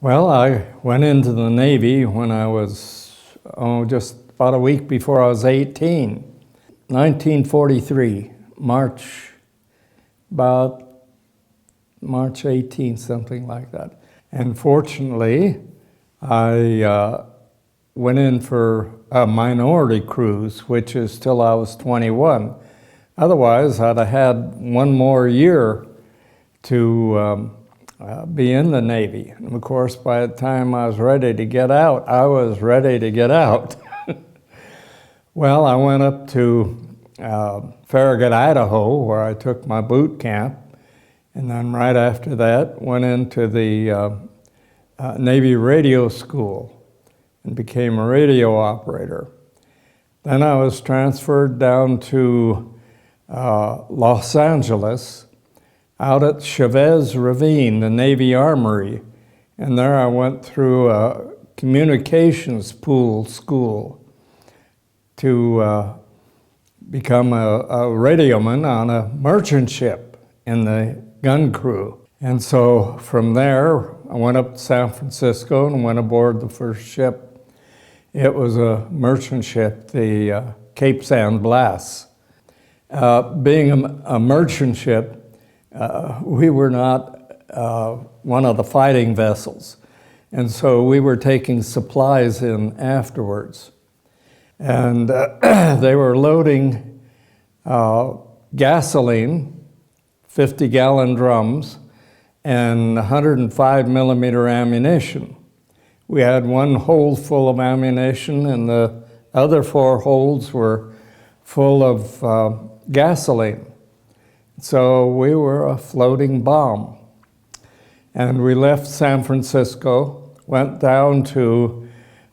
Well, I went into the Navy when I was just about a week before I was 18. 1943, about March 18th, something like that. And fortunately, I went in for a minority cruise, which is till I was 21. Otherwise, I'd have had one more year to be in the Navy. And of course, by the time I was ready to get out, I was ready to get out. Well, I went up to Farragut, Idaho, where I took my boot camp. And then right after that, went into the Navy radio school and became a radio operator. Then I was transferred down to Los Angeles, out at Chavez Ravine, the Navy Armory. And there I went through a communications pool school to become a radioman on a merchant ship in the gun crew. And so from there, I went up to San Francisco and went aboard the first ship. It was a merchant ship, the Cape San Blas. Being a merchant ship, we were not one of the fighting vessels. And so we were taking supplies in afterwards. And they were loading gasoline, 50-gallon drums, and 105 millimeter ammunition. We had one hold full of ammunition, and the other 4 holds were full of gasoline. So we were a floating bomb. And we left San Francisco, went down to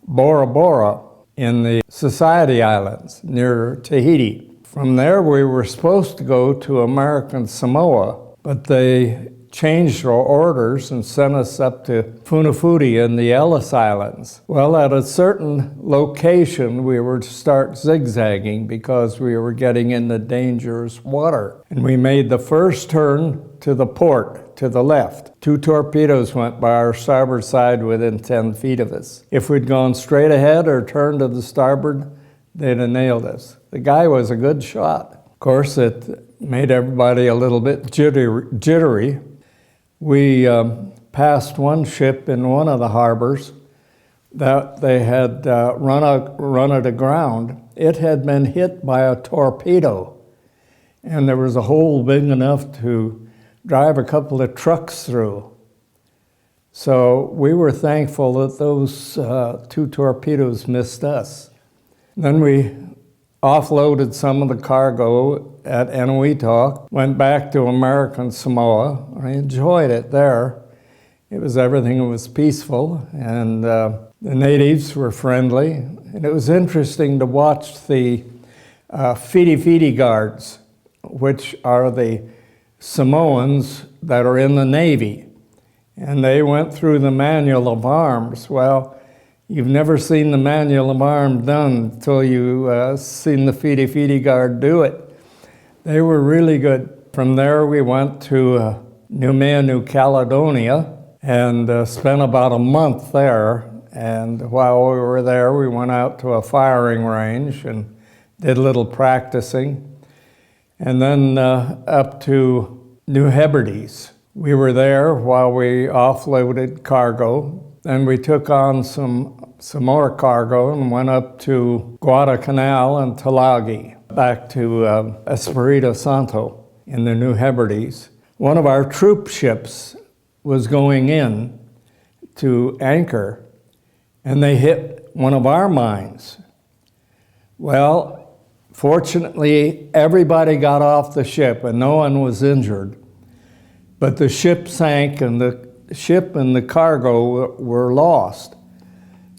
Bora Bora in the Society Islands near Tahiti. From there, we were supposed to go to American Samoa, but they changed our orders and sent us up to Funafuti in the Ellis Islands. Well, at a certain location, we were to start zigzagging because we were getting into dangerous water. And we made the first turn to the port, to the left. 2 torpedoes went by our starboard side within 10 feet of us. If we'd gone straight ahead or turned to the starboard, they'd have nailed us. The guy was a good shot. Of course, it made everybody a little bit jittery. We passed one ship in one of the harbors that they had run it aground. It had been hit by a torpedo, and there was a hole big enough to drive a couple of trucks through. So we were thankful that those 2 torpedoes missed us. Then we offloaded some of the cargo at Enewetak, went back to American Samoa. I enjoyed it there. Everything was peaceful, and the natives were friendly. And it was interesting to watch the Fiti guards, which are the Samoans that are in the Navy. And they went through the manual of arms. Well, you've never seen the manual of arms done until you seen the Fiti guard do it. They were really good. From there, we went to Noumea, New Caledonia, and spent about a month there. And while we were there, we went out to a firing range and did a little practicing. And then up to New Hebrides. We were there while we offloaded cargo. Then we took on some more cargo and went up to Guadalcanal and Tulagi, back to Espiritu Santo in the New Hebrides. One of our troop ships was going in to anchor, and they hit one of our mines. Well, fortunately, everybody got off the ship and no one was injured. But the ship sank, and the ship and the cargo were lost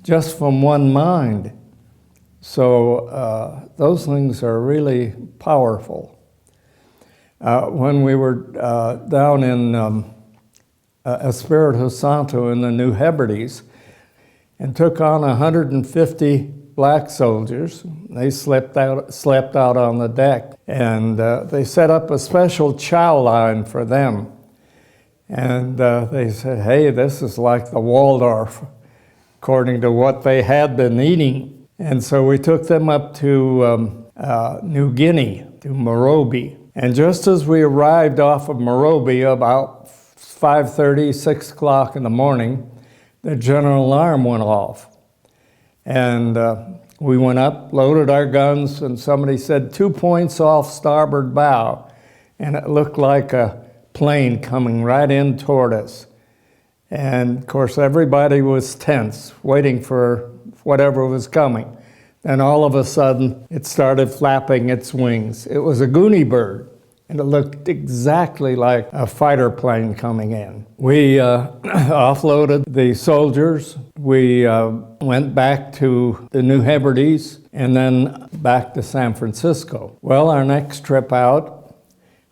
just from one mine. So those things are really powerful. When we were down in Espiritu Santo in the New Hebrides and took on 150 black soldiers, they slept out on the deck, and they set up a special chow line for them. And they said, hey, this is like the Waldorf, according to what they had been eating. And so we took them up to New Guinea, to Morobe. And just as we arrived off of Morobe, about 5:30, 6 o'clock in the morning, the general alarm went off. And we went up, loaded our guns, and somebody said, 2 points off starboard bow. And it looked like a plane coming right in toward us. And of course, everybody was tense, waiting for whatever was coming. And all of a sudden, it started flapping its wings. It was a goonie bird, and it looked exactly like a fighter plane coming in. We offloaded the soldiers. We went back to the New Hebrides and then back to San Francisco. Well, our next trip out,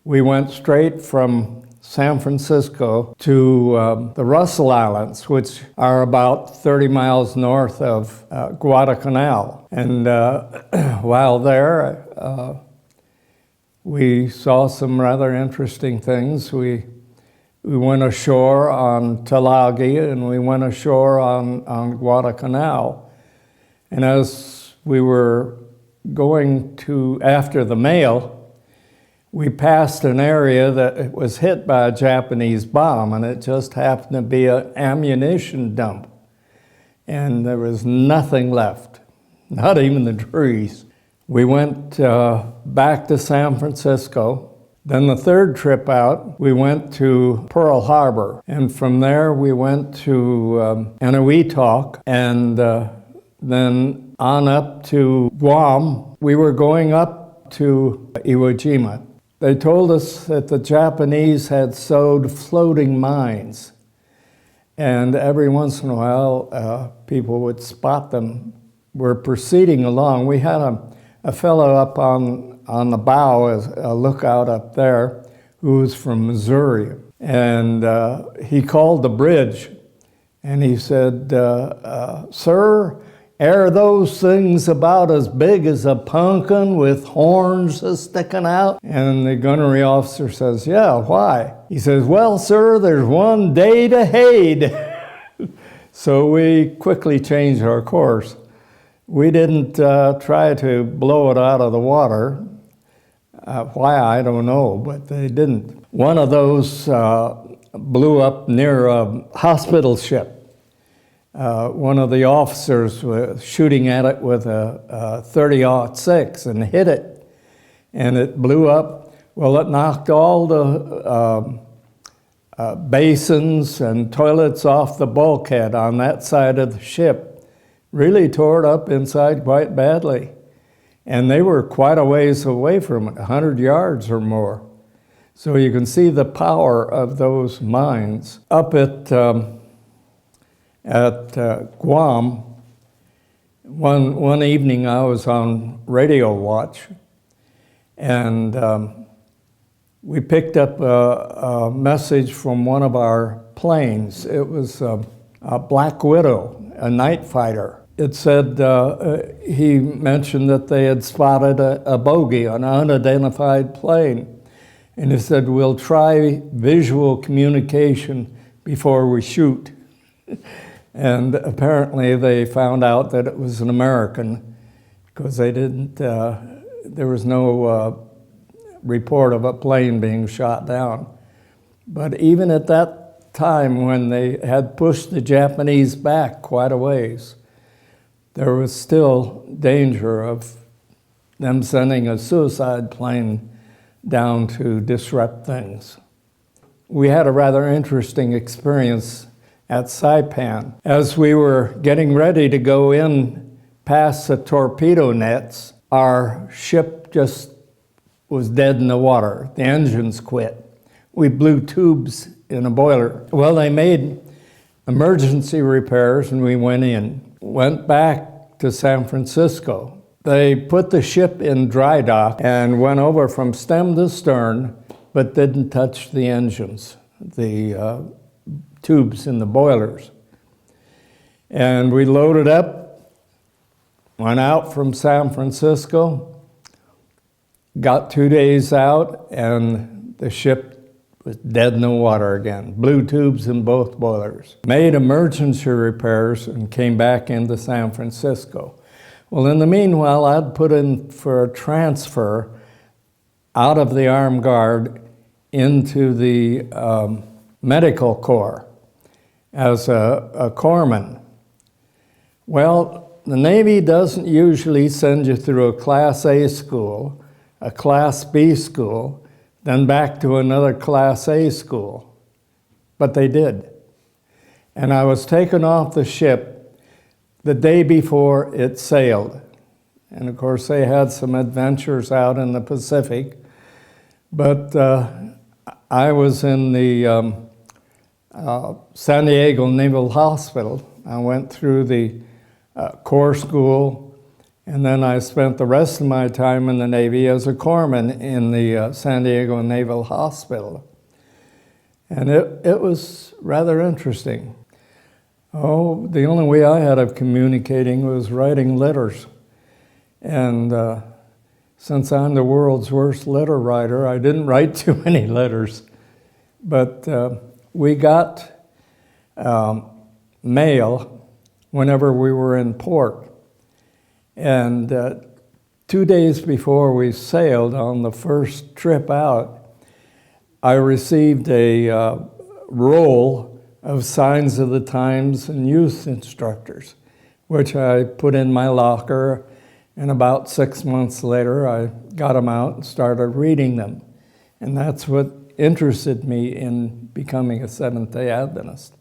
we went straight from San Francisco to the Russell Islands, which are about 30 miles north of Guadalcanal. And while there, we saw some rather interesting things. We went ashore on Tulagi, and we went ashore on Guadalcanal. And as we were going to after the mail, we passed an area that was hit by a Japanese bomb, and it just happened to be an ammunition dump. And there was nothing left, not even the trees. We went back to San Francisco. Then the third trip out, we went to Pearl Harbor. And from there, we went to Eniwetok, and then on up to Guam. We were going up to Iwo Jima. They told us that the Japanese had sowed floating mines, and every once in a while people would spot them. We're proceeding along. We had a fellow up on the bow, as a lookout up there, who was from Missouri, and he called the bridge, and he said, "Sir, are those things about as big as a pumpkin with horns sticking out?" And the gunnery officer says, "Yeah, why?" He says, "Well, sir, there's one day to hade." So we quickly changed our course. We didn't try to blow it out of the water. Why, I don't know, but they didn't. One of those blew up near a hospital ship. One of the officers was shooting at it with a 30-06 and hit it, and it blew up. Well, it knocked all the basins and toilets off the bulkhead on that side of the ship. Really tore it up inside quite badly. And they were quite a ways away from it, 100 yards or more. So you can see the power of those mines. Up at Guam, one evening I was on radio watch, and we picked up a message from one of our planes. It was a Black Widow, a night fighter. It said, he mentioned that they had spotted a bogey, an unidentified plane. And he said, "We'll try visual communication before we shoot." And apparently they found out that it was an American, because they didn't, there was no report of a plane being shot down. But even at that time, when they had pushed the Japanese back quite a ways, there was still danger of them sending a suicide plane down to disrupt things. We had a rather interesting experience at Saipan. As we were getting ready to go in past the torpedo nets, our ship just was dead in the water. The engines quit. We blew tubes in a boiler. Well, they made emergency repairs, and we went in. Went back to San Francisco. They put the ship in dry dock and went over from stem to stern, but didn't touch the engines, the tubes in the boilers. And we loaded up, went out from San Francisco, got 2 days out, and the ship was dead in the water again. Blew tubes in both boilers. Made emergency repairs and came back into San Francisco. Well, in the meanwhile, I'd put in for a transfer out of the Armed Guard into the Medical Corps as a corpsman. Well, the Navy doesn't usually send you through a Class A school, a Class B school, then back to another Class A school. But they did. And I was taken off the ship the day before it sailed. And of course, they had some adventures out in the Pacific. But I was in the San Diego Naval Hospital. I went through the Corps School, and then I spent the rest of my time in the Navy as a corpsman in the San Diego Naval Hospital. And it was rather interesting. Oh, the only way I had of communicating was writing letters. And since I'm the world's worst letter writer, I didn't write too many letters. But we got mail whenever we were in port. And 2 days before we sailed on the first trip out, I received a roll of Signs of the Times and youth instructors, which I put in my locker, and about 6 months later, I got them out and started reading them. And that's what interested me in becoming a Seventh-day Adventist.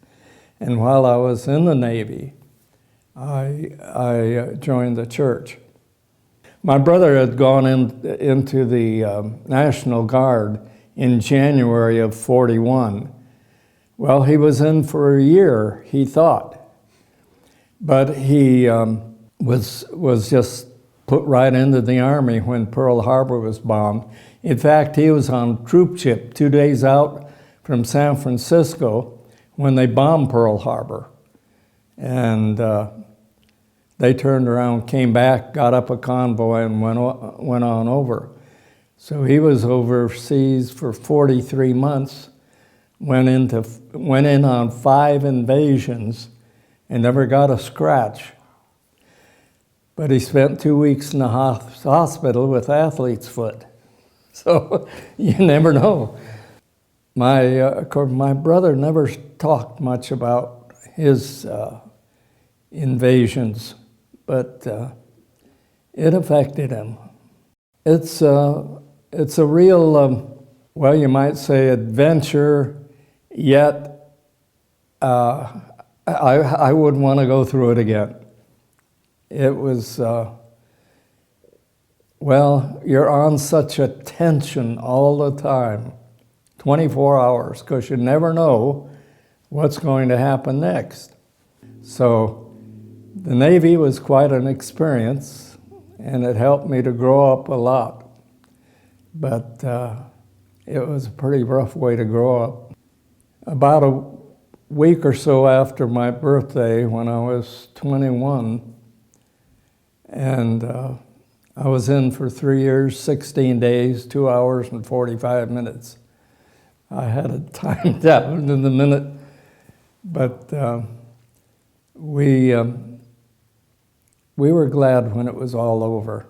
And while I was in the Navy, I joined the church. My brother had gone into the National Guard in January of '41. Well, he was in for a year, he thought. But he was just put right into the Army when Pearl Harbor was bombed. In fact, he was on troop ship 2 days out from San Francisco when they bombed Pearl Harbor. And they turned around, came back, got up a convoy, and went on over. So he was overseas for 43 months, went in on 5 invasions, and never got a scratch. But he spent 2 weeks in the hospital with athlete's foot. So you never know. My brother never talked much about his invasions, but it affected him. It's a real, well, you might say adventure, yet I wouldn't want to go through it again. It was, well, you're on such a tension all the time, 24 hours, because you never know what's going to happen next. So the Navy was quite an experience, and it helped me to grow up a lot. But it was a pretty rough way to grow up. About a week or so after my birthday, when I was 21, and I was in for 3 years, 16 days, 2 hours and 45 minutes. I had it timed out in the minute, but we were glad when it was all over.